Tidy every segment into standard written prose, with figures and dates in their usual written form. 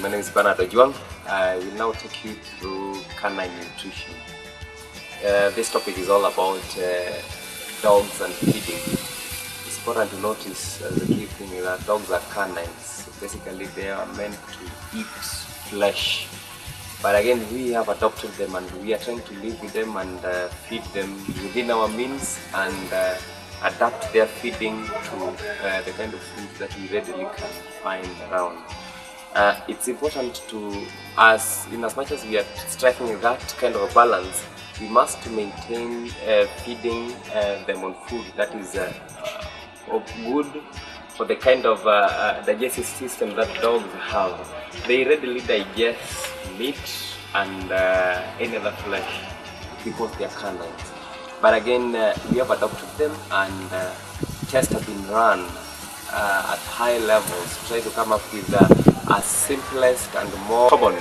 My name is Bernard Ojuang. I will now take you through canine nutrition. This topic is all about dogs and feeding. It's important to notice the key thing is that dogs are canines. Basically, they are meant to eat flesh. But again, we have adopted them and we are trying to live with them and feed them within our means and adapt their feeding to the kind of food that we readily can find around. It's important to us, in as much as we are striking that kind of a balance, we must maintain feeding them on food that is good for the kind of digestive system that dogs have. They readily digest meat and any other flesh because they are canines. But again, we have adopted them and tests have been run at high levels to try to come up with a simplest and more common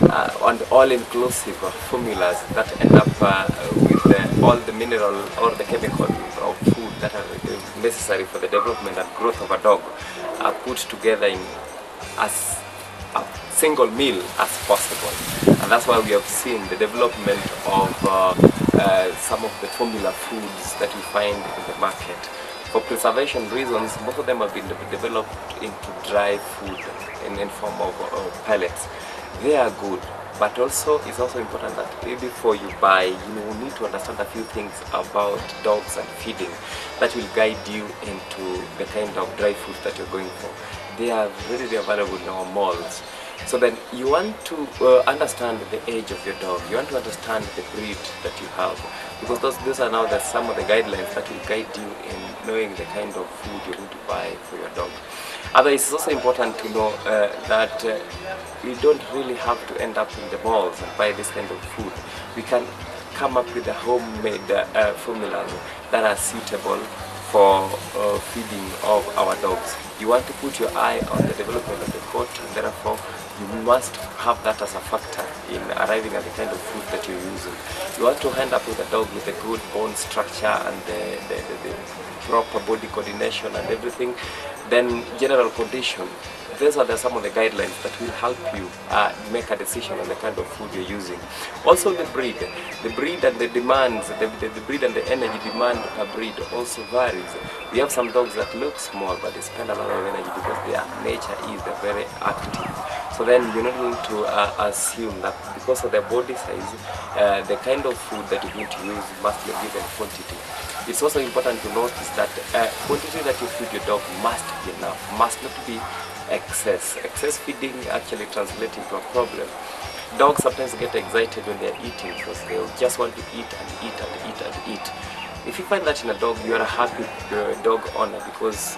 and all-inclusive formulas that end up with all the mineral or the chemical of food that are necessary for the development and growth of a dog put together in as a single meal as possible. And that's why we have seen the development of some of the formula foods that we find in the market. For preservation reasons, most of them have been developed into dry food in form of pellets. They are good, but also it's also important that before you buy, you need to understand a few things about dogs and feeding that will guide you into the kind of dry food that you're going for. They are readily available in our malls. So then you want to understand the age of your dog, you want to understand the breed that you have, because those are now some of the guidelines that will guide you in knowing the kind of food you're going to buy for your dog. Otherwise, it's also important to know that we don't really have to end up in the malls and buy this kind of food. We can come up with a homemade formulas that are suitable for feeding of our dogs. You want to put your eye on the development of the coat, and therefore you must have that as a factor in arriving at the kind of food that you're using. You want to end up with a dog with a good bone structure and the proper body coordination and everything, then general condition. These are some of the guidelines that will help you make a decision on the kind of food you're using. Also the breed and the demands, the breed and the energy demand per breed also varies. We have some dogs that look small but they spend a lot of energy because their nature is they're very active. So then you're not going to assume that because of their body size, the kind of food that you're going to use must be a given quantity. It's also important to notice that quantity that you feed your dog must be enough, must not be excess. Excess feeding actually translates into a problem. Dogs sometimes get excited when they're eating because they'll just want to eat and eat and eat and eat. If you find that in a dog, you're a happy dog owner, because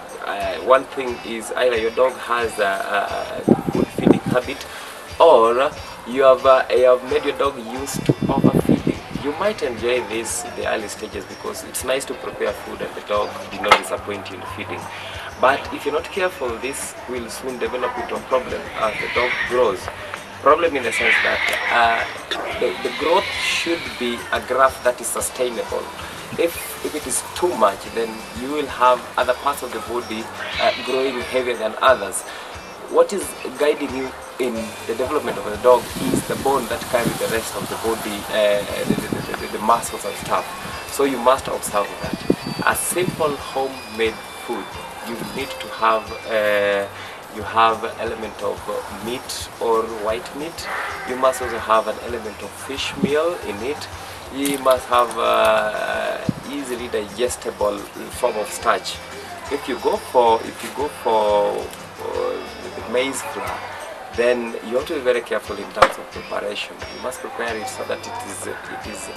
one thing is either your dog has a good feeding habit or you have made your dog used to overfeeding. You might enjoy this in the early stages because it's nice to prepare food and the dog did not disappoint you in feeding. But if you're not careful, this will soon develop into a problem as the dog grows. Problem in the sense that the growth should be a graph that is sustainable. If it is too much, then you will have other parts of the body growing heavier than others. What is guiding you in the development of the dog is the bone that carries the rest of the body, the muscles and stuff. So you must observe that. A simple homemade food, you need to have you have an element of meat or white meat. You must also have an element of fish meal in it. You must have easily digestible form of starch. If you go for maize flour, then you have to be very careful in terms of preparation. You must prepare it so that it is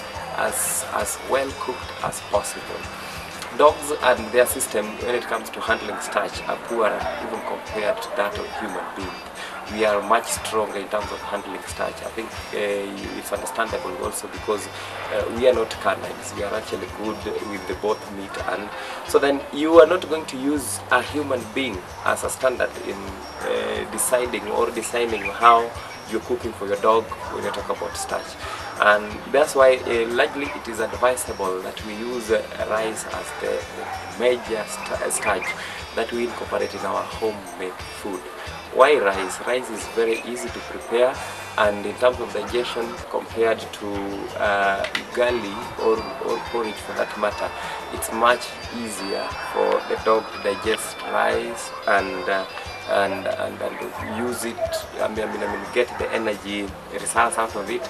as well cooked as possible. Dogs and their system, when it comes to handling starch, are poorer even compared to that of human beings. We are much stronger in terms of handling starch. I think it's understandable also because we are not canines. We are actually good with the both meat and so then you are not going to use a human being as a standard in deciding or designing how you're cooking for your dog when you talk about starch. And that's why largely it is advisable that we use rice as the major starch that we incorporate in our homemade food. Why rice? Rice is very easy to prepare, and in terms of digestion compared to ugali or porridge for that matter, it's much easier for the dog to digest rice and use it, get the energy results out of it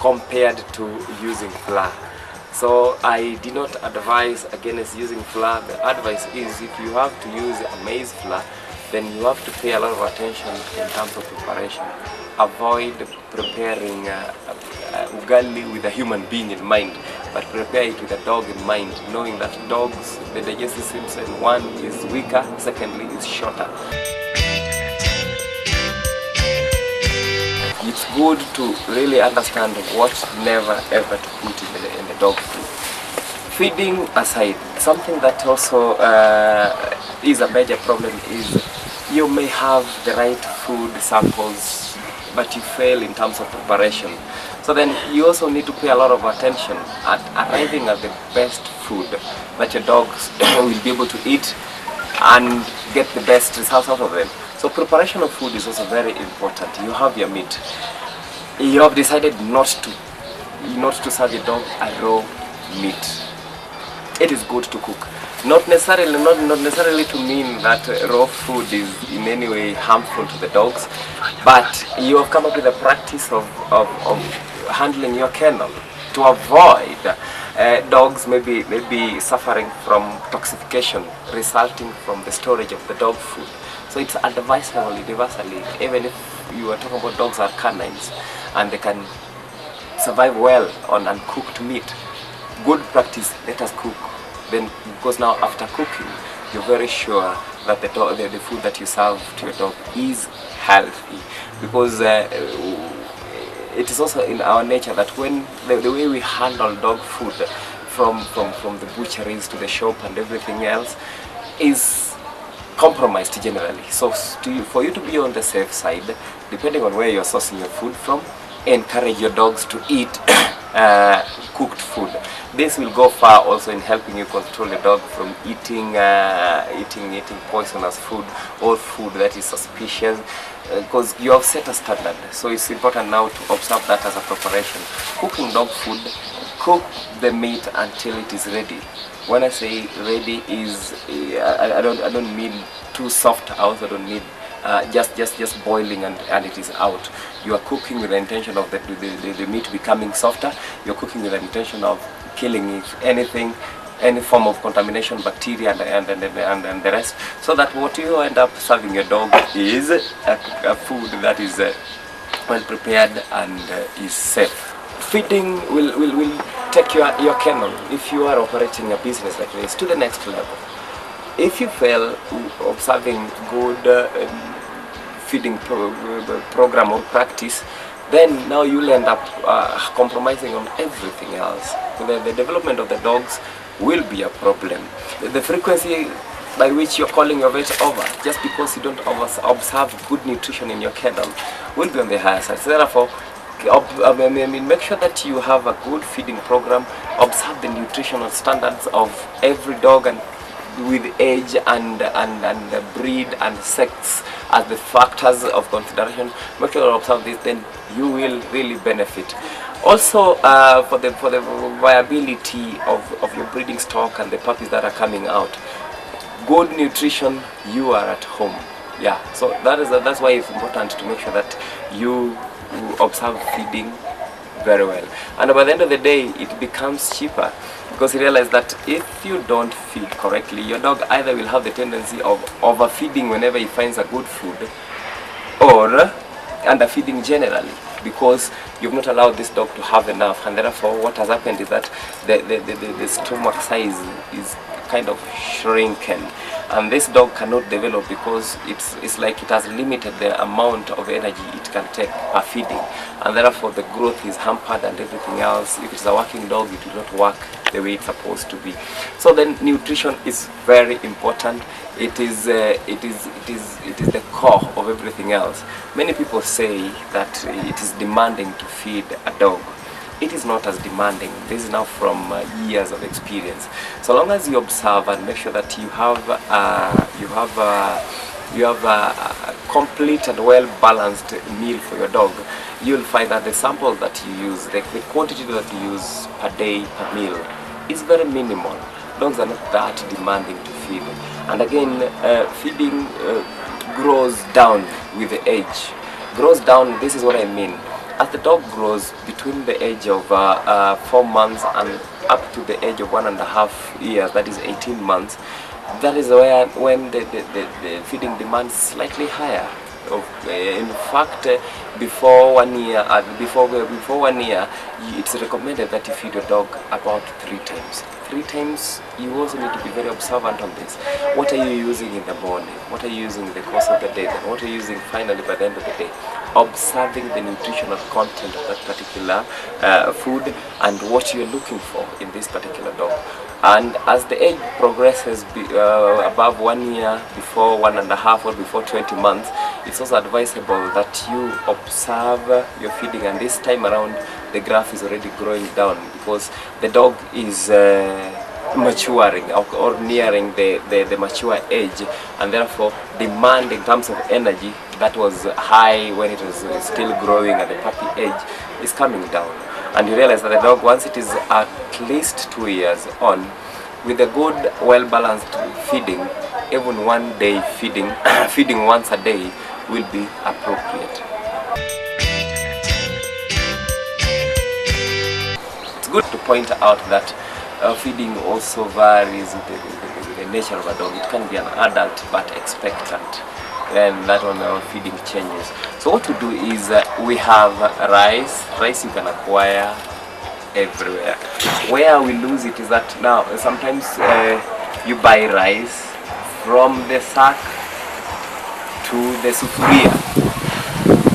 compared to using flour. So I do not advise against using flour. The advice is, if you have to use a maize flour, then you have to pay a lot of attention in terms of preparation. Avoid preparing ugali with a human being in mind, but prepare it with a dog in mind, knowing that dogs, the digestive system, one is weaker, secondly is shorter. It's good to really understand what never ever to put in the dog food. Feeding aside, something that also is a major problem is you may have the right food samples, but you fail in terms of preparation. So then you also need to pay a lot of attention at arriving at the best food that your dogs will be able to eat and get the best results out of them. So preparation of food is also very important. You have your meat. You have decided not to serve your dog a raw meat. It is good to cook. Not necessarily to mean that raw food is in any way harmful to the dogs, but you have come up with a practice of handling your kennel to avoid dogs maybe suffering from toxification resulting from the storage of the dog food. So it's advisable universally, even if you are talking about dogs are canines and they can survive well on uncooked meat. Good practice, let us cook. Then, because now after cooking, you're very sure that the food that you serve to your dog is healthy. Because it is also in our nature that when the way we handle dog food from the butcheries to the shop and everything else is compromised generally. So for you to be on the safe side, depending on where you're sourcing your food from, encourage your dogs to eat cooked food. This will go far also in helping you control the dog from eating poisonous food or food that is suspicious, because you have set a standard. So it's important now to observe that as a preparation. Cooking dog food, cook the meat until it is ready. When I say ready is, I don't mean too soft. I also don't mean just boiling and it is out. You are cooking with the intention of the meat becoming softer. You're cooking with the intention of killing, if anything, any form of contamination, bacteria and the rest, so that what you end up serving your dog is a food that is well prepared and is safe. Feeding will take your kennel, if you are operating a business like this, to the next level. If you fail observing good feeding program or practice, then now you'll end up compromising on everything else. The development of the dogs will be a problem. The frequency by which you're calling your vet over, just because you don't observe good nutrition in your kennel, will be on the higher side. So therefore, make sure that you have a good feeding program, observe the nutritional standards of every dog, and with age and breed and sex as the factors of consideration. Make sure you observe this, then you will really benefit. Also, for the viability of your breeding stock and the puppies that are coming out, good nutrition, you are at home. Yeah, so that's why it's important to make sure that you observe feeding very well. And by the end of the day, it becomes cheaper, because you realize that if you don't feed correctly, your dog either will have the tendency of overfeeding whenever he finds a good food, or underfeeding generally, because you've not allowed this dog to have enough, and therefore what has happened is that the stomach size is kind of shrinking, and this dog cannot develop because it's like it has limited the amount of energy it can take per feeding, and therefore the growth is hampered and everything else. If it's a working dog, it will not work the way it's supposed to be. So then nutrition is very important. It is the core of everything else. Many people say that it is demanding to feed a dog. It is not as demanding. This is now from years of experience. So long as you observe and make sure that you have a complete and well balanced meal for your dog, you'll find that the sample that you use, the quantity that you use per day per meal, is very minimal. Dogs are not that demanding to feed. And again, feeding grows down with the age. Grows down, this is what I mean. As the dog grows between the age of 4 months and up to the age of 1.5 years, that is 18 months, that is when the feeding demand is slightly higher. In fact, before 1 year, it's recommended that you feed your dog about 3 times. 3 times. You also need to be very observant on this. What are you using in the morning? What are you using in the course of the day? Then what are you using finally by the end of the day? Observing the nutritional content of that particular food and what you're looking for in this particular dog. And as the age progresses above 1 year, before 1.5 or before 20 months, it's also advisable that you observe your feeding, and this time around the graph is already growing down because the dog is maturing or nearing the mature age, and therefore demand in terms of energy that was high when it was still growing at the puppy age is coming down. And you realize that the dog, once it is at least 2 years on, with a good well-balanced feeding, even 1 day feeding feeding once a day will be appropriate. It's good to point out that feeding also varies with the nature of a dog. It can be an adult but expectant, then that one feeding changes. So what we do is we have rice you can acquire everywhere. Where we lose it is that now sometimes you buy rice from the sack to the sufuria.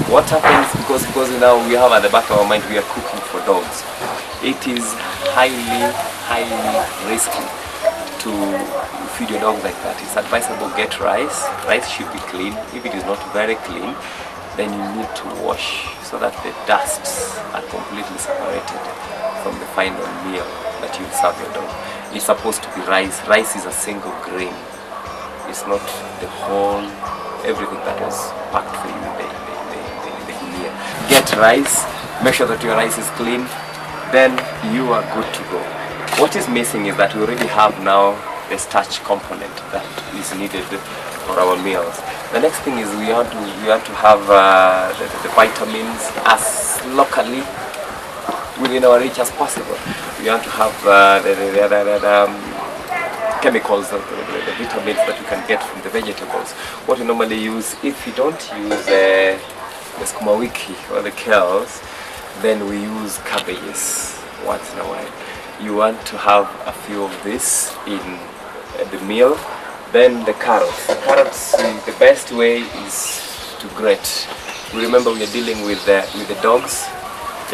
What happens, because now we have at the back of our mind we are cooking for dogs, it is highly risky to feed your dog like that. It's advisable get rice should be clean. If it is not very clean, then you need to wash so that the dusts are completely separated from the final meal that you serve your dog. It's supposed to be rice. Rice is a single grain. It's not the whole, everything that was packed for you in the meal. Get rice, make sure that your rice is clean, then you are good to go. What is missing is that we already have now the starch component that is needed for our meals. The next thing is we want to have the vitamins as locally within our reach as possible. We want to have the chemicals, the vitamins that we can get from the vegetables. What we normally use, if we don't use the sukuma wiki or the kales, then we use cabbages once in a while. You want to have a few of this in the meal. Then the carrots. The carrots, the best way is to grate. Remember we are dealing with the dogs.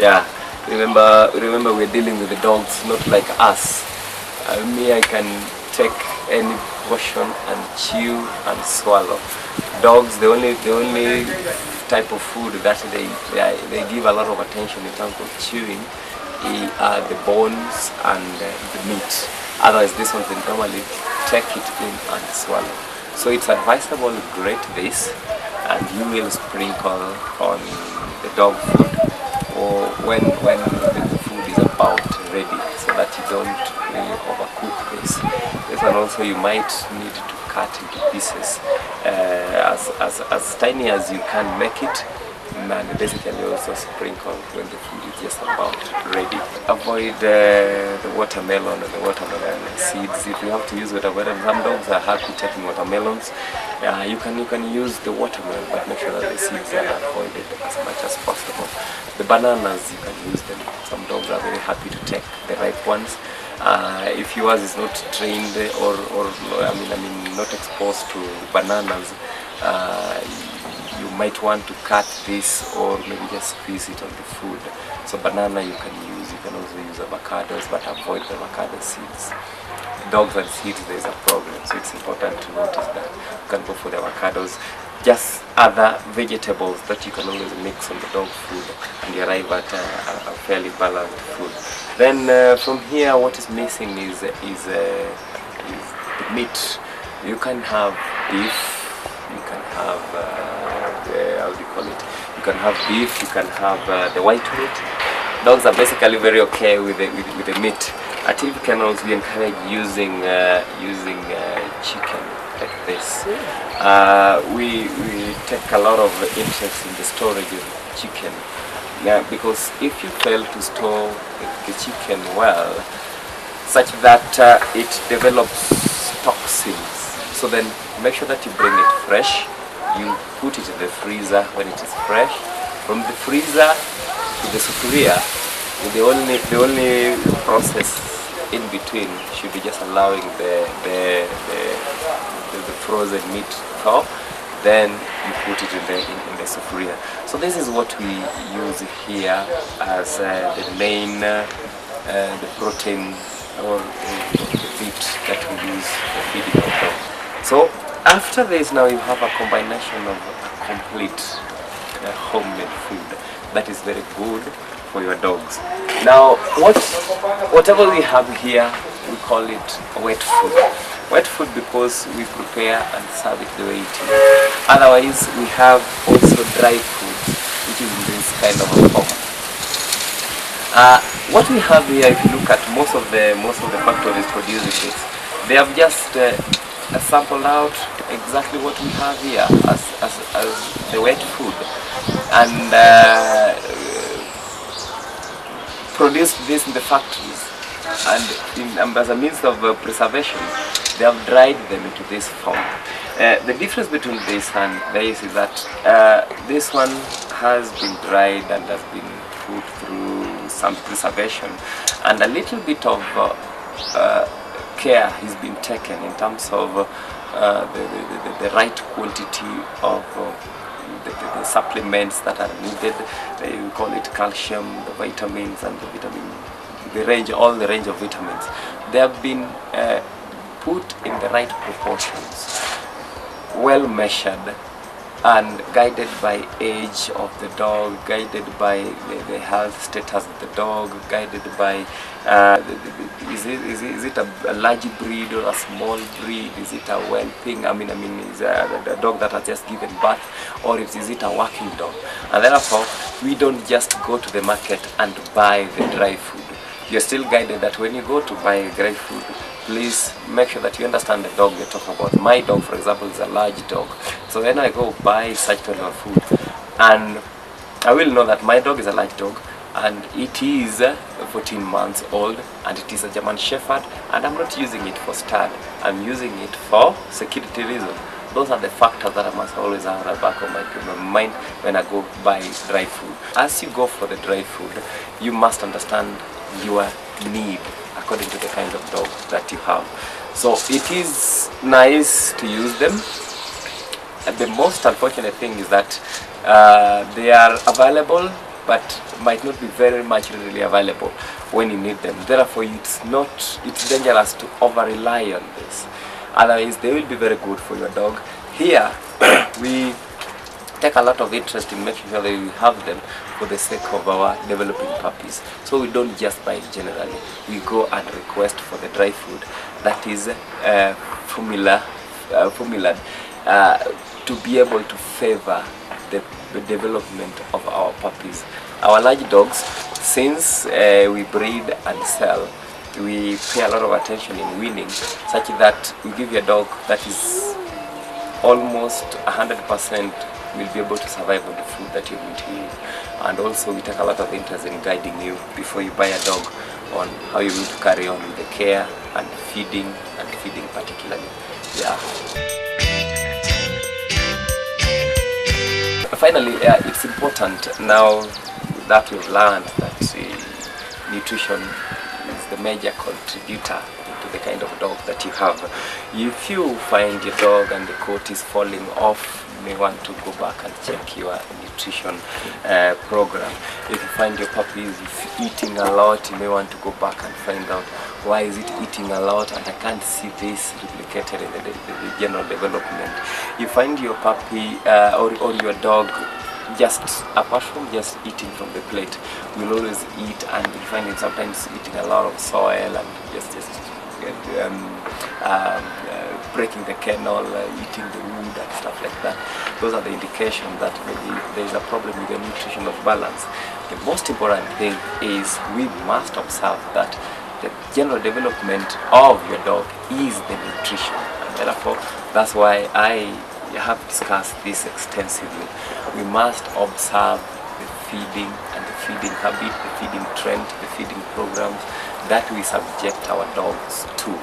Yeah. Remember we're dealing with the dogs, not like us. Me, I can take any portion and chew and swallow. Dogs, the only type of food that they give a lot of attention in terms of chewing are the bones and the meat. Otherwise, this one they normally take it in and swallow. So it's advisable to grate this, and you will sprinkle on the dog food or when the food is about ready, so that you don't really overcook this. This one also you might need to cut into pieces as tiny as you can make it, and basically also sprinkle when the food is just about ready. Avoid the watermelon and the watermelon seeds. If you have to use watermelon, some dogs are happy taking watermelons. You can use the watermelon, but make sure that the seeds are avoided as much as possible. The bananas, you can use them. Some dogs are very happy to take the ripe ones. If yours is not trained or not exposed to bananas, you might want to cut this or maybe just squeeze it on the food. So banana you can use. You can also use avocados, but avoid the avocado seeds. Dogs and seeds, there is a problem, so it's important to notice that. You can go for the avocados, just other vegetables that you can always mix on the dog food, and you arrive at a fairly balanced food. Then from here, what is missing is the meat. You can have beef, you can have how do you call it? You can have beef, you can have the white meat. Dogs are basically very okay with the meat. At TV kennels, we encourage using chicken like this. We take a lot of interest in the storage of chicken. Yeah, because if you fail to store the chicken well, such that it develops toxins, so then make sure that you bring it fresh. You put it in the freezer when it is fresh. From the freezer to the sufuria, the only process in between should be just allowing the frozen meat to thaw. Then you put it in the sufuria. So this is what we use here as the main the protein or the meat that we use for feeding our dog. So after this, now you have a combination of a complete homemade food that is very good for your dogs. Now whatever we have here, we call it wet food. Wet food because we prepare and serve it the way it is. Otherwise, we have also dry food, which is in this kind of a form. What we have here, if you look at most of the factories producing this, they have just sampled out exactly what we have here as the wet food, and produced this in the factories, and as a means of preservation, they have dried them into this form. The difference between this and this is that this one has been dried and has been put through some preservation, and a little bit of care has been taken in terms of the right quantity of the supplements that are needed. We call it calcium, the vitamins, and all the range of vitamins. They have been put in the right proportions, well measured, and guided by age of the dog, guided by the health status of the dog, guided by is it a large breed or a small breed? Is it a whelping? Is a dog that has just given birth, or is it a working dog? And therefore, we don't just go to the market and buy the dry food. You're still guided that when you go to buy dry food, please make sure that you understand the dog you're talking about. My dog, for example, is a large dog. So when I go buy such kind of food, and I will know that my dog is a large dog, and it is 14 months old, and it is a German Shepherd, and I'm not using it for stud. I'm using it for security reasons. Those are the factors that I must always have at the back of my mind when I go buy dry food. As you go for the dry food, you must understand your need according to the kind of dog that you have. So it is nice to use them. The most unfortunate thing is that they are available, but might not be very much really available when you need them. Therefore, it's dangerous to over rely on this. Otherwise, they will be very good for your dog. Here, we take a lot of interest in making sure that we have them for the sake of our developing puppies. So we don't just buy it generally. We go and request for the dry food that is formulated to be able to favor the development of our puppies. Our large dogs, since we breed and sell, we pay a lot of attention in weaning, such that we give you a dog that is almost 100% will be able to survive on the food that you're going to use. And also we take a lot of interest in guiding you before you buy a dog on how you're going to carry on with the care and feeding particularly. Yeah. Finally, it's important now that we've learned that nutrition is the major contributor to the kind of dog that you have. If you find your dog and the coat is falling off, you may want to go back and check your nutrition program. If you find your puppy is eating a lot, you may want to go back and find out why is it eating a lot, and I can't see this replicated in the general development. You find your puppy or your dog, just apart from just eating from the plate, will always eat, and you find him sometimes eating a lot of soil and just breaking the kennel, eating the wood and stuff like that. Those are the indications that maybe there is a problem with the nutritional balance. The most important thing is we must observe that the general development of your dog is the nutrition, and therefore that's why I have discussed this extensively. We must observe the feeding and the feeding habit, the feeding trend, the feeding programs that we subject our dogs to.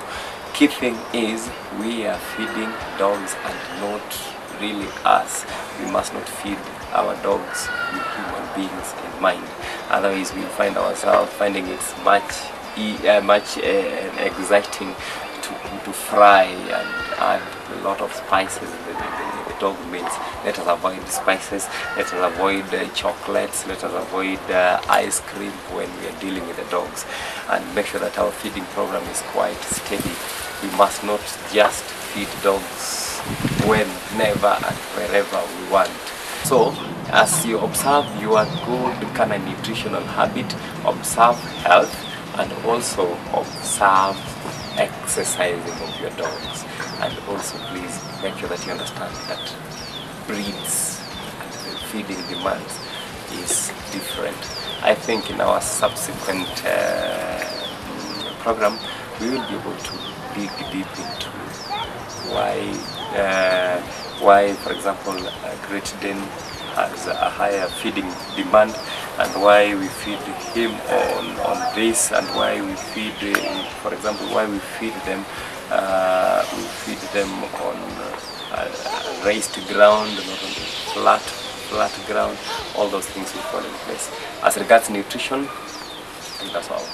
Key thing is we are feeding dogs and not really us. We must not feed our dogs with human beings in mind. Otherwise we find ourselves finding it's much exciting to fry and add a lot of spices in the dog meals. Let us avoid spices, let us avoid chocolates, let us avoid ice cream when we are dealing with the dogs, and make sure that our feeding program is quite steady. We must not just feed dogs whenever and wherever we want. So as you observe your good canine nutritional habit, observe health, and also observe exercising of your dogs. And also please make sure that you understand that breeds and the feeding demands is different. I think in our subsequent program we will be able to dig deep into why for example a Great Dane has a higher feeding demand, and why we feed him on this, and why we feed, for example, why we feed them on raised ground, not on flat ground. All those things will fall in place. As regards nutrition, that's all.